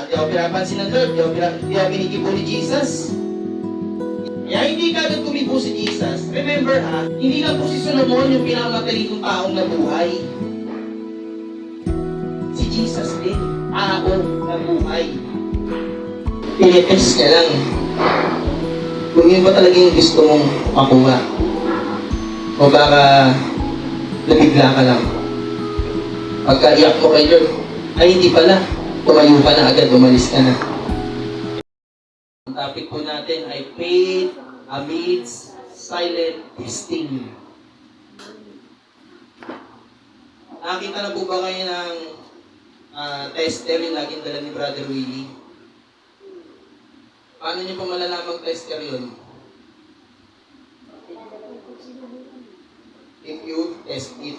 Di ako pinapansin ng Lord, di ako binigibo ni Jesus. Kaya hindi ka agad kumibo si Jesus. Remember hindi lang po si Solomon yung pinakamatalinong taong nabuhay. Si Jesus din, tao na buhay. Pinitest ka lang. Kung yun ba talaga yung gusto mong makuha. O baka nabigla ka lang. Pagka-iyak mo kay Lord, ay hindi pala. Tumayo ka na agad, umalis ka na. Ang topic po natin ay faith amidst silent testing. Nakita na po ba kayo ng tester yung laging dala ni Brother Willie? Paano niyo po malalamang tester yun? If you test it.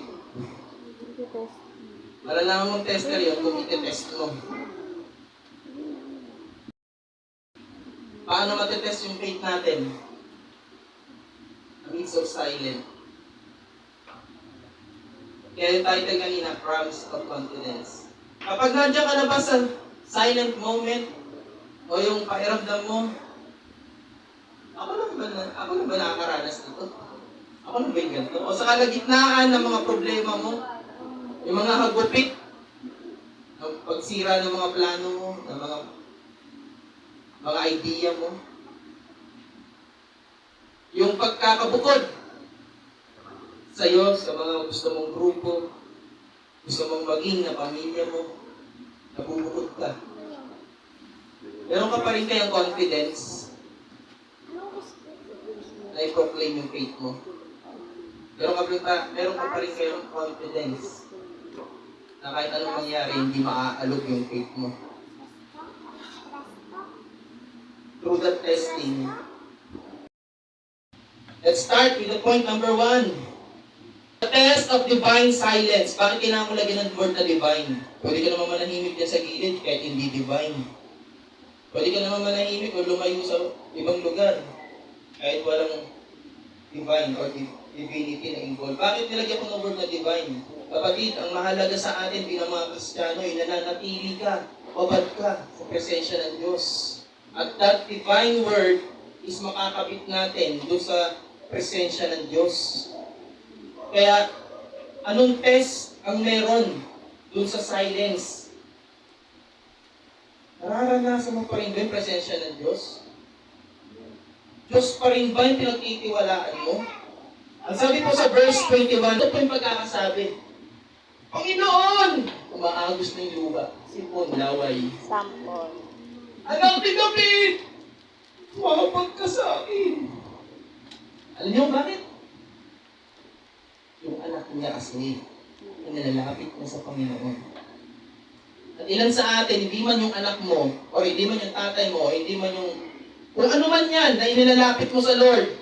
Malalaman mong tester yun kung iti-test mo. Paano matitest yung faith natin? Amidst of silent. Kaya yung title kanina, Promise of Confidence. Kapag nandiyan ka na ba sa silent moment, o yung pakiramdam mo, ako lang ba nakakaranas nito? Ako lang ba yung ganito? O sa kalagitnaan ng mga problema mo, yung mga hagupit, ng pagsira ng mga plano mo, ng mga idea mo, yung pagkakabukod sa'yo, sa mga gusto mong grupo, gusto mong maging na pamilya mo, nabubukod ka. Meron ka pa rin kayang confidence na i-proclaim yung faith mo. Meron ka pa rin kayang confidence na kahit anong mangyari, hindi maaalog yung faith mo. Through that testing. Let's start with the point number 1. The test of divine silence. Bakit kailangan ko lagyan ng word na divine? Pwede ka naman manahimik dyan sa gilid kahit hindi divine. Pwede ka naman manahimik o lumayo sa ibang lugar kahit walang divine or divinity na involved. Bakit nilagyan ko ng word na divine? Kapatid, ang mahalaga sa atin bilang mga Kristiyano ay nananatili ka, babad ka sa presensya ng Diyos. At that divine word is makakabit natin doon sa presensya ng Diyos. Kaya, anong test ang meron doon sa silence? Nararanasan mo pa rin ba yung presensya ng Diyos? Diyos pa rin ba yung pinagtitiwalaan mo? Ang sabi po sa verse 21, ito po yung pagkakasabi. Panginoon! Umaagos na yung lupa. Sipon, laway. Sample. Anak ni David! Tumawag ka sa akin. Alam niyo bakit? Yung anak niya kasi, nalalapit na sa Panginoon. At ilan sa atin, hindi man yung anak mo, o hindi man yung tatay mo, o hindi man yung, kung ano man yan, na inilalapit mo sa Lord.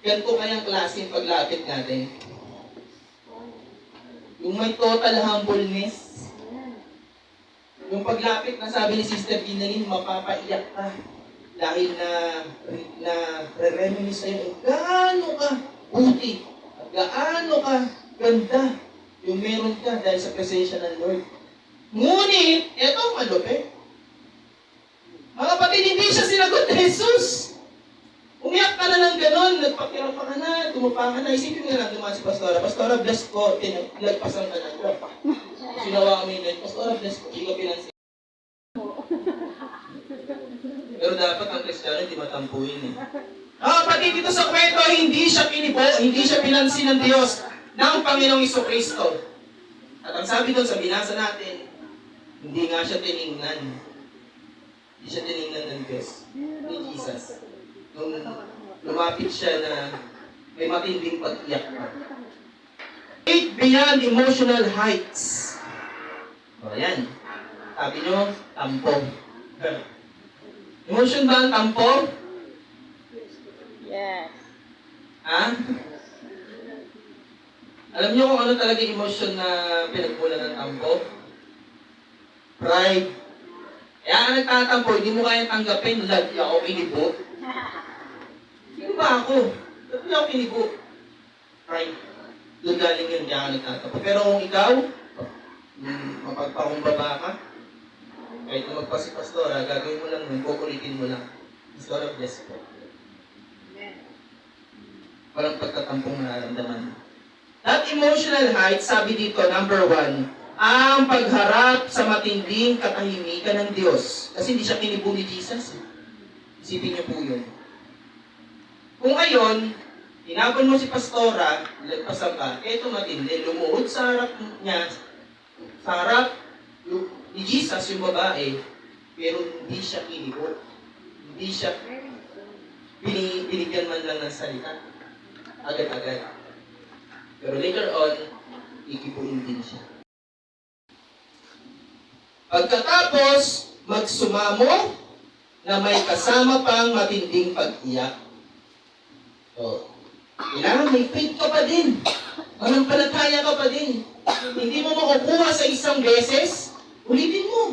Ganito kayang klase yung paglapit natin. Yung may total humbleness. Yung paglapit na sabi ni Sister Ginaline, mapapaiyak ka. Dahil na re-reminis sa'yo, gaano ka buti, at gaano ka ganda yung meron ka dahil sa presensya ng Lord. Ngunit, eto ang malupit. Mga kapatid, hindi siya sinagot ni Jesus. Umiyak ka na ng ganon, nagpakirap ka na, tumapa ka na, isipin mo na lang dumaan si Pastora. Pastora, bless ko, nagpasan ka na. Sinawa kami yun, Pastora, bless ko, hindi ka pinansin. Pero dapat ang Kristiyano hindi matampuin eh. Kapatid, dito sa kwento, hindi siya pinipo, hindi siya pinansin ng Diyos, ng Panginoong Jesucristo. At ang sabi doon sa binasa natin, hindi nga siya tiningnan. Hindi siya tiningnan ng Diyos, ni Jesus. Nung lumapit siya na may matinding pag-iyak pa. Faith beyond emotional heights. O yan. Sabi nyo, tampo. Emotion ba ang tampo? Yes. Ha? Alam niyo kung ano talaga yung emotion na pinagmula ng tampo? Pride. Kaya ka nagtatampo, hindi mo kayang tanggapin, lagi ako kinibo. Sino ba ako? Lagi ako kinibo. Pride. Doon galing yun, kaya ka nagtatampo. Pero kung ikaw, mapagpakumbaba ka. Kahit na magpasi pastora, gagawin mo lang yun, kukulitin mo lang. Pastora, bless po. Walang pagtatampong nararamdaman. That emotional height, sabi dito, number 1, ang pagharap sa matinding katahimikan ng Diyos. Kasi hindi siya kinibo ni Jesus. Isipin niyo po yun. Kung ngayon, tinapon mo si pastora, lagpasan ka, eto matindi, lumuhod sa harap niya, sa harap ni Jesus, yung babae, pero hindi siya kinibo. Hindi siya binigyan man lang ng salita. Agad-agad. Pero later on, ikipuin din siya. Pagkatapos, magsumamo na may kasama pang matinding pag-iyak. So, kailangan may faith ka pa din. Manampalataya ka pa din. Hindi mo makukuha sa isang beses, ulitin mo.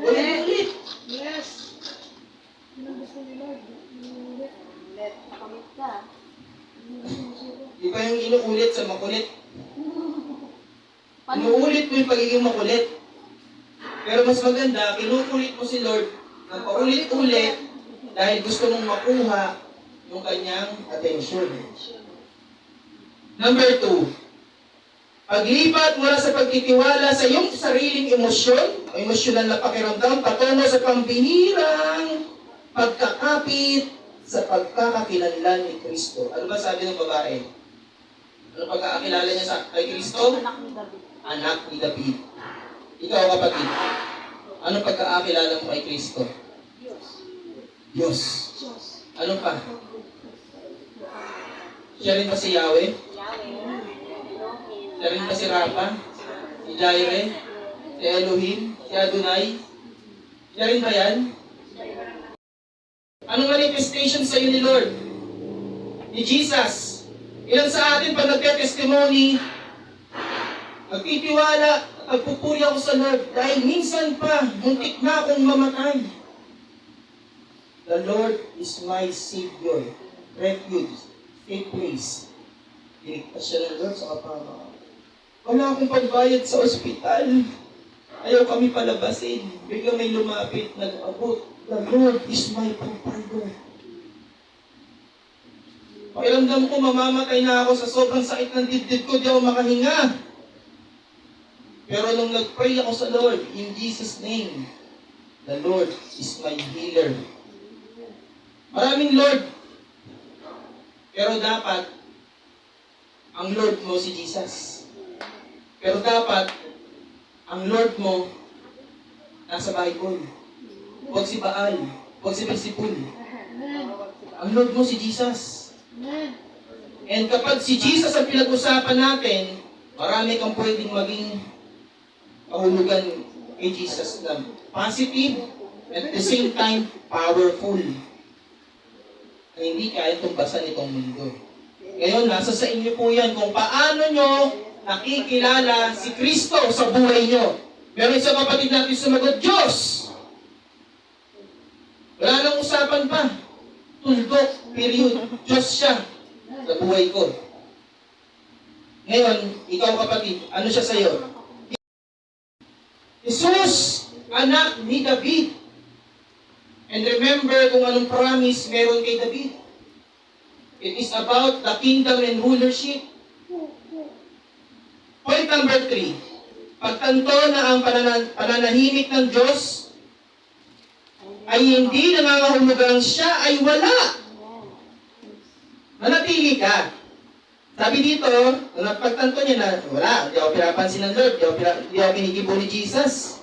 Ulit. Yes. Ano gusto ni Lord? Ulit. Makamit ka. Di ba yung inuulit sa makulit? Inuulit mo yung pagiging makulit. Pero mas maganda, kinukulit mo si Lord ng paulit-ulit dahil gusto mong makuha yung kanyang atensyon. Number 2, paglipat mula sa pagtitiwala sa iyong sariling emosyon, o emosyonal na pakiramdam, patungo sa pambihirang pagkakapit sa pagkakakilanlan ni Kristo. Ano ba sabi ng babae? Ano pagkakakilala niya kay Kristo? Anak ni David. Anak ni David. Ikaw, kapatid, ano pagkakakilala mo kay Kristo? Diyos. Diyos. Diyos. Ano pa? Siya rin ba si Yahweh? Siya rin ba si Rafa? Si Jireh? Si Elohim? Si Adonai? Siya rin ba yan? Anong manifestation sa iyo ni Lord? Ni Jesus? Ilan sa atin pag nagka-testimony, nagtitiwala, nagpupuri ako sa Lord dahil minsan pa, muntik na akong mamatay. The Lord is my Savior, refuge, safe place. Diligtas siya ng Lord sa kapama. Wala akong pagbayad sa ospital. Ayaw kami palabasin. Bigla may lumapit, nag-abot. The Lord is my provider. Pakiramdam ko, mamamatay na ako sa sobrang sakit ng dibdib ko, di ako makahinga. Pero nung nag-pray ako sa Lord, in Jesus' name, the Lord is my healer. Maraming Lord. Pero dapat, ang Lord mo si Jesus. Pero dapat, ang Lord mo, nasa Bible. Huwag si Baal. Huwag si Beelzebul. Ang Lord mo si Jesus. And kapag si Jesus ang pinag-usapan natin, marami kang pwedeng maging kahulugan kay Jesus na positive at the same time powerful. Na hindi kaya tumbasan itong mundo. Ngayon, nasa sa inyo po yan kung paano nyo nakikilala si Kristo sa buhay nyo. Pero isa kapatid natin sumagot, Diyos! Wala nang usapan pa. Tuldok, period. Diyos siya sa buhay ko. Ngayon, ikaw kapatid, ano siya sa'yo? Jesus, anak ni David. And remember kung anong promise meron kay David. It is about the kingdom and rulership. Point number 3. Pagtanto na ang pananahimik ng Diyos ay hindi nangangahulugang siya ay wala. Manatili ka. Sabi dito, nung napagtanto niya na, wala, hindi ako pinapansin ng Lord, hindi ako kinikibo ni Jesus.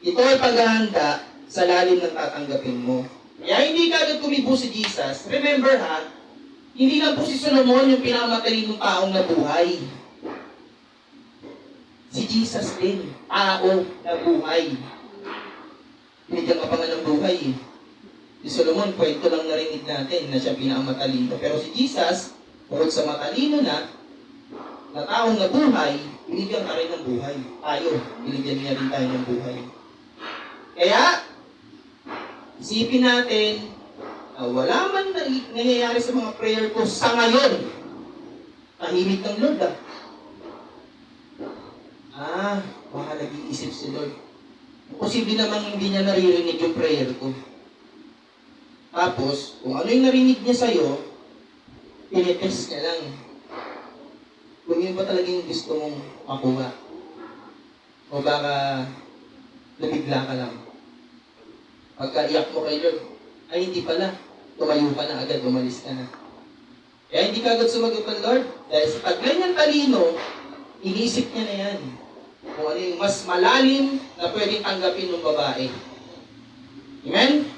Ito ay paghahanda sa lalim ng tatanggapin mo. Kaya hindi ka agad kumibo si Jesus. Remember ha, hindi lang po si Solomon yung pinakamatalinong taong nabuhay. Si Jesus din, tao na buhay. Binigyan ka pa nga ng buhay. Si Solomon, kwento lang narinig natin na siya pinakamatalino. Pero si Jesus, bukod sa matalino na taong nabuhay, binigyan ka rin ng buhay. Tayo, binigyan niya rin tayo ng buhay. Kaya, isipin natin, wala man nangyayari sa mga prayer ko sa ngayon. Tahimik ng Lord baka nag-iisip si Lord. Posible namang hindi niya naririnig yung prayer ko. Tapos, kung ano yung narinig niya sa'yo, tinitest niya lang. Kung yun ba talaga yung gusto mong makuha. O baka nabigla ka lang. Pagka-iyak mo kay Lord, ay hindi pala. Tumayo ka na agad, umalis ka na. Kaya hindi ka agad sumagot ng Lord. Dahil sa pag ganyan talino, iniisip niya na yan. Kung ano yung mas malalim na pwedeng tanggapin ng babae. Amen?